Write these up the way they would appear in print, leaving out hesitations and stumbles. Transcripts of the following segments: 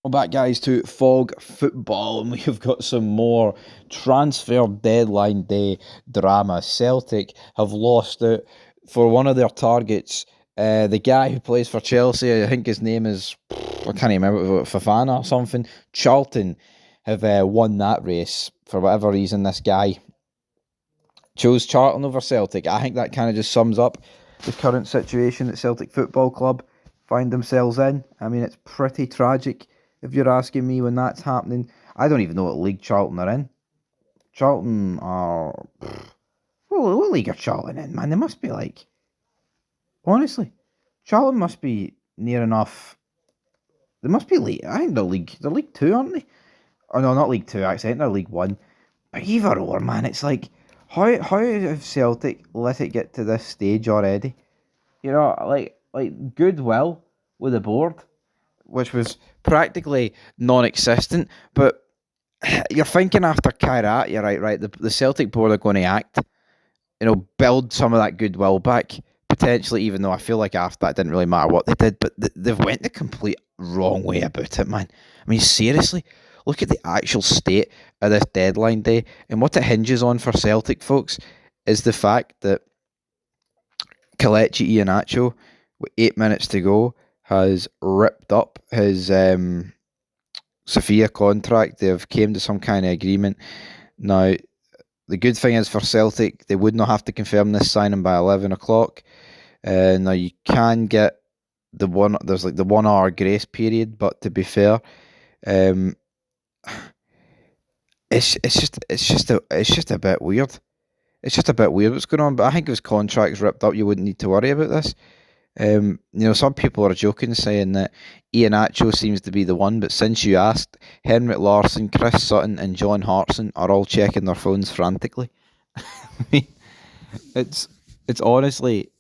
Well, back, guys, to Fog Football, and we've got some more transfer deadline day drama. Celtic have lost out for one of their targets. The guy who plays for Chelsea, I think his name is, I can't remember, Fafana or something. Charlton have won that race for whatever reason. This guy chose Charlton over Celtic. I think that kind of just sums up the current situation that Celtic Football Club find themselves in. I mean, it's pretty tragic if you're asking me when that's happening. I don't even know what league Charlton are in. Charlton are. Well, what league are Charlton in, man? They must be like. Honestly, Charlton must be near enough. They must be league. I think they're league. They're League Two, aren't they? Oh no, not League Two. Actually, I think they're League One. But either or, man, it's like how have Celtic let it get to this stage already? You know, like goodwill with the board, which was practically non-existent. But you're thinking after Kairat, you're right. The Celtic board are going to act, build some of that goodwill back potentially. Even though I feel like after that it didn't really matter what they did, but they've went the complete wrong way about it, man. I mean, seriously, look at the actual state of this deadline day, and what it hinges on for Celtic folks is the fact that Kelechi Iheanacho, with 8 minutes to go, has ripped up his Sophia contract. They've came to some kind of agreement. Now, the good thing is for Celtic, they would not have to confirm this signing by 11 o'clock. Now, you can get there's like the 1 hour grace period, but to be fair, um, it's just a bit weird. It's just a bit weird what's going on, but I think if his contract's ripped up, you wouldn't need to worry about this. Some people are joking, saying that Ian Acho seems to be the one, but since you asked, Henrik Larsson, Chris Sutton, and John Hartson are all checking their phones frantically. I mean, it's it's honestly,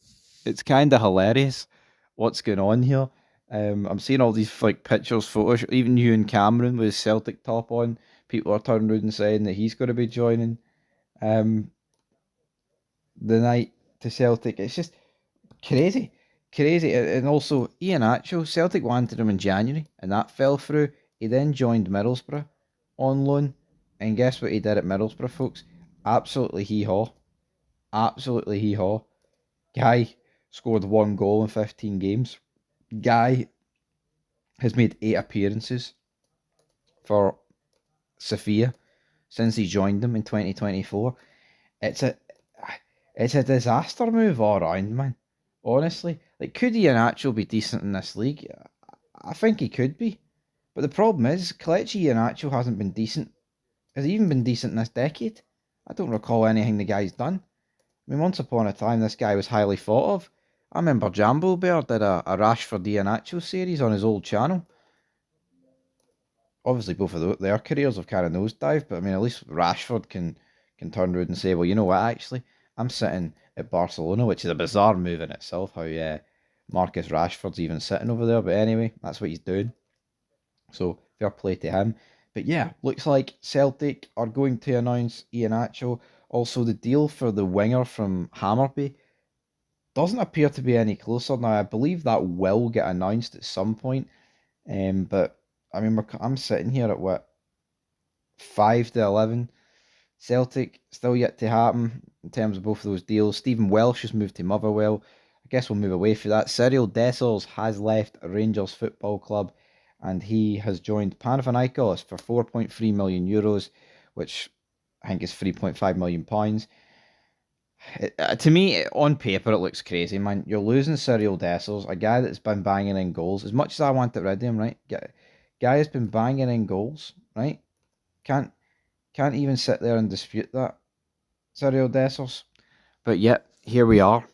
it's kind of hilarious what's going on here. I'm seeing all these like pictures, photos, even you and Cameron with his Celtic top on. People are turning around and saying that he's going to be joining um, the night to Celtic. It's just crazy, crazy. And also, Ian Acho, Celtic wanted him in January, and that fell through. He then joined Middlesbrough on loan, and guess what he did at Middlesbrough, folks? Absolutely hee haw. Absolutely hee haw. Guy scored 1 goal in 15 games. Guy has made 8 appearances for Sofia since he joined them in 2024. It's a it's a disaster move all around, man. Honestly, like, could he actually be decent in this league? I think he could be, but the problem is Kelechi Iheanacho hasn't been decent. Has he even been decent in this decade? I don't recall anything the guy's done. I mean, once upon a time, this guy was highly thought of. I remember Jambo Bear did a Rashford Iheanacho series on his old channel. Obviously, both of their careers have kind of nosedived, but I mean, at least Rashford can turn around and say, well, you know what, actually, I'm sitting at Barcelona, which is a bizarre move in itself, how Marcus Rashford's even sitting over there. But anyway, that's what he's doing. So fair play to him. But yeah, looks like Celtic are going to announce Iheanacho. Also, the deal for the winger from Hammarby doesn't appear to be any closer now. I believe that will get announced at some point. But I mean, I'm sitting here at what, 5 to 11. Celtic still yet to happen in terms of both of those deals. Stephen Welsh has moved to Motherwell. I guess we'll move away from that. Cyril Dessers has left Rangers Football Club, and he has joined Panathinaikos for 4.3 million euros, which I think is 3.5 million pounds. To me, on paper, it looks crazy, man. You're losing Cyril Dessers, a guy that's been banging in goals. As much as I want to rid of him, right? Guy has been banging in goals, right? Can't can't even sit there and dispute that. Cyril Dessers. But yet, here we are,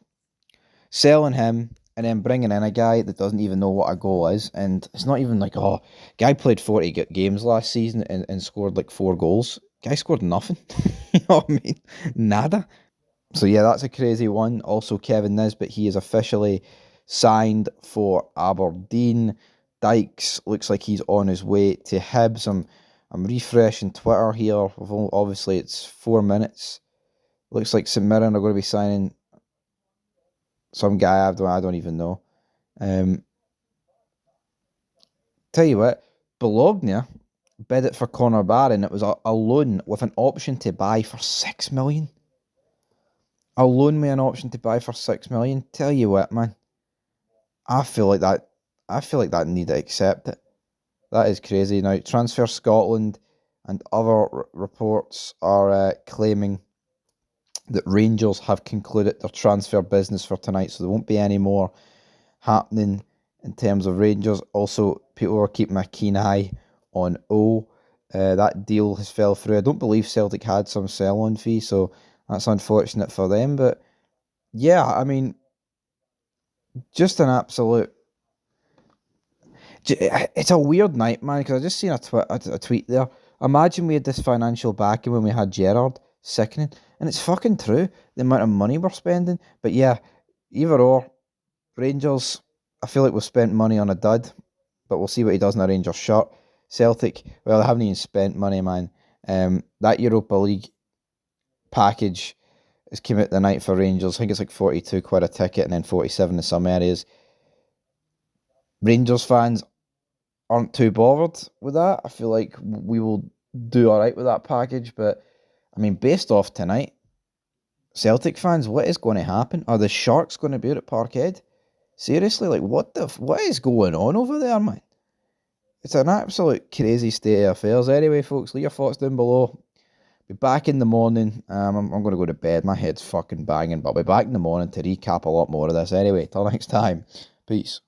selling him and then bringing in a guy that doesn't even know what a goal is. And it's not even like, oh, guy played 40 games last season and scored like 4 goals. Guy scored nothing. You know what I mean? Nada. So yeah, that's a crazy one. Also, Kevin Nisbet, he is officially signed for Aberdeen. Dykes looks like he's on his way to Hibs. I'm refreshing Twitter here. Obviously, it's 4 minutes. Looks like St Mirren are going to be signing some guy I don't even know. Um, Tell you what, Bologna bid it for Conor Barron. It was a loan with an option to buy for 6 million. A loan with an option to buy for 6 million. Tell you what, man. I feel like that. I feel like that need to accept it. That is crazy. Now, Transfer Scotland and other reports are claiming that Rangers have concluded their transfer business for tonight, so there won't be any more happening in terms of Rangers. Also, people are keeping a keen eye on O. That deal has fell through. I don't believe Celtic had some sell-on fee, so that's unfortunate for them. But yeah, I mean, just an absolute. It's a weird night, man. Because I just seen a tweet there. Imagine we had this financial backing when we had Gerrard. Sickening, and it's fucking true. The amount of money we're spending. But yeah, either or. Rangers, I feel like we've spent money on a dud, but we'll see what he does in a Rangers shirt. Celtic, well, they haven't even spent money, man. That Europa League package has came out the night for Rangers. I think it's like 42 quid a ticket and then 47 in some areas. Rangers fans aren't too bothered with that. I feel like we will do alright with that package, but I mean, based off tonight, Celtic fans, what is going to happen? Are the Sharks going to be out at Parkhead? Seriously, like what is going on over there, man? It's an absolute crazy state of affairs. Anyway, folks, leave your thoughts down below. Be back in the morning. I'm going to go to bed. My head's fucking banging, but I'll be back in the morning to recap a lot more of this. Anyway, till next time. Peace.